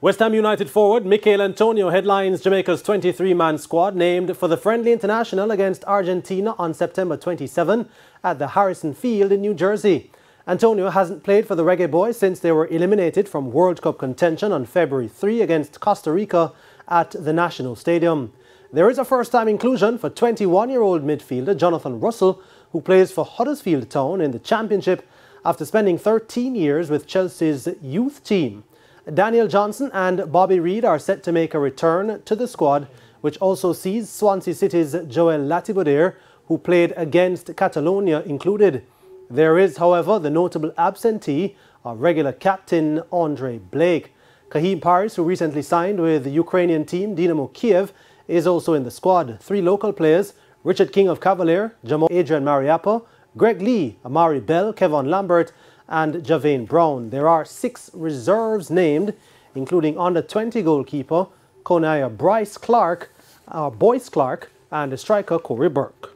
West Ham United forward Michail Antonio headlines Jamaica's 23-man squad named for the friendly international against Argentina on September 27 at the Harrison Field in New Jersey. Antonio hasn't played for the Reggae Boyz since they were eliminated from World Cup contention on February 3 against Costa Rica at the National Stadium. There is a first-time inclusion for 21-year-old midfielder Jonathan Russell, who plays for Huddersfield Town in the Championship after spending 13 years with Chelsea's youth team. Daniel Johnson and Bobby Reid are set to make a return to the squad, which also sees Swansea City's Joel Latibeaudiere, who played against Catalonia, included. There is, however, the notable absentee of regular captain Andre Blake. Kaheem Paris, who recently signed with the Ukrainian team Dynamo Kiev, is also in the squad. 3 local players, Richard King of Cavalier, Adrian Mariappa, Greg Lee, Amari Bell, Kevon Lambert, and Javane Brown. There are 6 reserves named, including under-20 goalkeeper Konaya Boyce Clark, and striker Corey Burke.